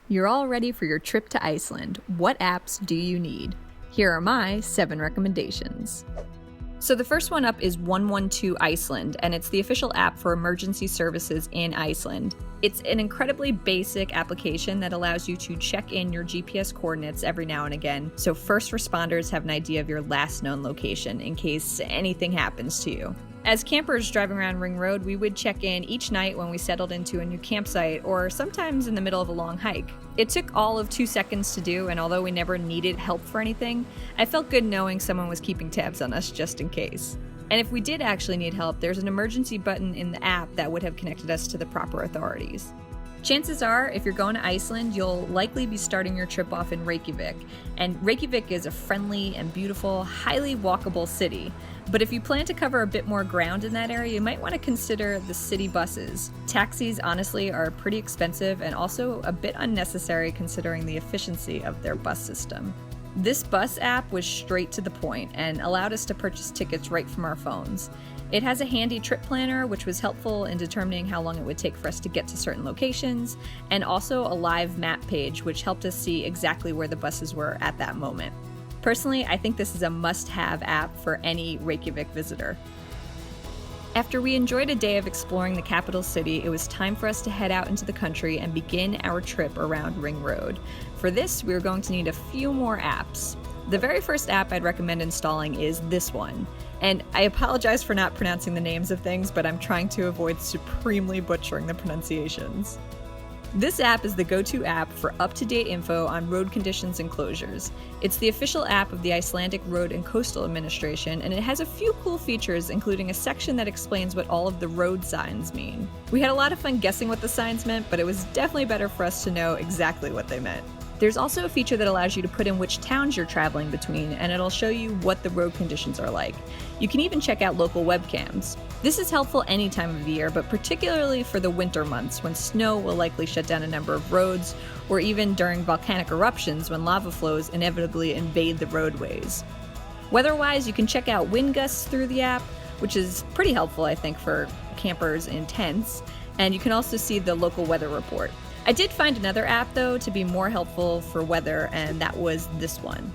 You're all ready for your trip to Iceland. What apps do you need? Here are my 7 recommendations. So the first one up is 112 Iceland, and it's the official app for emergency services in Iceland. It's an incredibly basic application that allows you to check in your GPS coordinates every now and again, so first responders have an idea of your last known location in case anything happens to you. As campers driving around Ring Road, we would check in each night when we settled into a new campsite, or sometimes in the middle of a long hike. It took all of 2 seconds to do, and although we never needed help for anything, I felt good knowing someone was keeping tabs on us just in case. And if we did actually need help, there's an emergency button in the app that would have connected us to the proper authorities. Chances are, if you're going to Iceland, you'll likely be starting your trip off in Reykjavik. And Reykjavik is a friendly and beautiful, highly walkable city. But if you plan to cover a bit more ground in that area, you might want to consider the city buses. Taxis, honestly, are pretty expensive and also a bit unnecessary considering the efficiency of their bus system. This bus app was straight to the point and allowed us to purchase tickets right from our phones. It has a handy trip planner, which was helpful in determining how long it would take for us to get to certain locations, and also a live map page, which helped us see exactly where the buses were at that moment. Personally, I think this is a must-have app for any Reykjavik visitor. After we enjoyed a day of exploring the capital city, it was time for us to head out into the country and begin our trip around Ring Road. For this, we were going to need a few more apps. The very first app I'd recommend installing is this one. And I apologize for not pronouncing the names of things, but I'm trying to avoid supremely butchering the pronunciations. This app is the go-to app for up-to-date info on road conditions and closures. It's the official app of the Icelandic Road and Coastal Administration, and it has a few cool features, including a section that explains what all of the road signs mean. We had a lot of fun guessing what the signs meant, but it was definitely better for us to know exactly what they meant. There's also a feature that allows you to put in which towns you're traveling between, and it'll show you what the road conditions are like. You can even check out local webcams. This is helpful any time of the year, but particularly for the winter months when snow will likely shut down a number of roads, or even during volcanic eruptions when lava flows inevitably invade the roadways. Weather-wise, you can check out wind gusts through the app, which is pretty helpful, I think, for campers in tents, and you can also see the local weather report. I did find another app, though, to be more helpful for weather, and that was this one.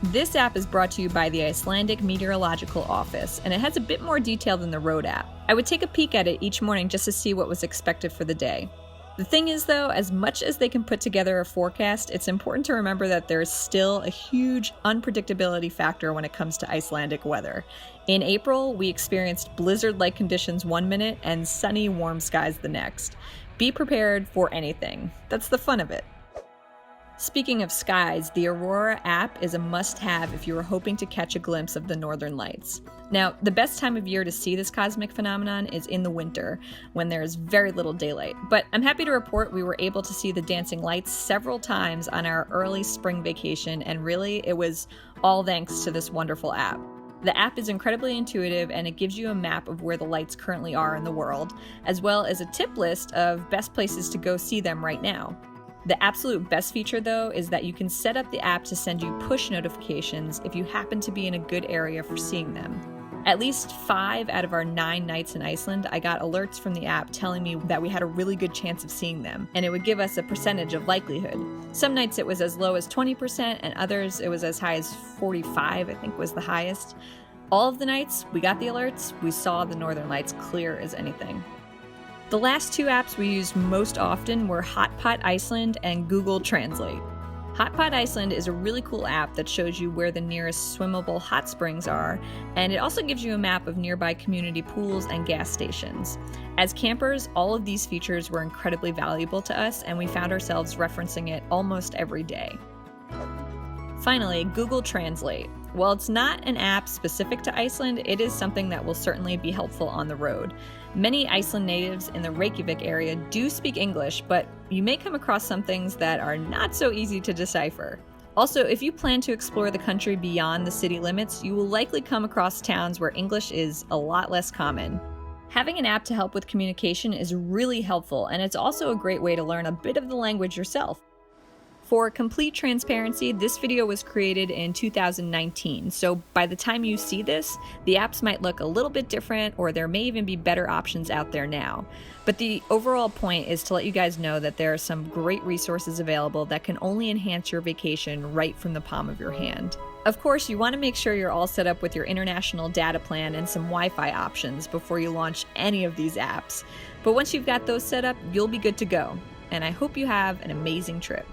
This app is brought to you by the Icelandic Meteorological Office, and it has a bit more detail than the road app. I would take a peek at it each morning just to see what was expected for the day. The thing is, though, as much as they can put together a forecast, it's important to remember that there is still a huge unpredictability factor when it comes to Icelandic weather. In April, we experienced blizzard-like conditions one minute and sunny, warm skies the next. Be prepared for anything. That's the fun of it. Speaking of skies, the Aurora app is a must-have if you are hoping to catch a glimpse of the northern lights. Now, the best time of year to see this cosmic phenomenon is in the winter, when there is very little daylight. But I'm happy to report we were able to see the dancing lights several times on our early spring vacation, and really, it was all thanks to this wonderful app. The app is incredibly intuitive, and it gives you a map of where the lights currently are in the world, as well as a tip list of best places to go see them right now. The absolute best feature, though, is that you can set up the app to send you push notifications if you happen to be in a good area for seeing them. At least 5 out of our 9 nights in Iceland, I got alerts from the app telling me that we had a really good chance of seeing them, and it would give us a percentage of likelihood. Some nights it was as low as 20%, and others it was as high as 45, I think was the highest. All of the nights we got the alerts, we saw the northern lights clear as anything. The last 2 apps we used most often were Pot Iceland and Google Translate. Pot Iceland is a really cool app that shows you where the nearest swimmable hot springs are, and it also gives you a map of nearby community pools and gas stations. As campers, all of these features were incredibly valuable to us, and we found ourselves referencing it almost every day. Finally, Google Translate. While it's not an app specific to Iceland, it is something that will certainly be helpful on the road. Many Iceland natives in the Reykjavik area do speak English, but you may come across some things that are not so easy to decipher. Also, if you plan to explore the country beyond the city limits, you will likely come across towns where English is a lot less common. Having an app to help with communication is really helpful, and it's also a great way to learn a bit of the language yourself. For complete transparency, this video was created in 2019, so by the time you see this, the apps might look a little bit different, or there may even be better options out there now. But the overall point is to let you guys know that there are some great resources available that can only enhance your vacation right from the palm of your hand. Of course, you want to make sure you're all set up with your international data plan and some Wi-Fi options before you launch any of these apps. But once you've got those set up, you'll be good to go. And I hope you have an amazing trip.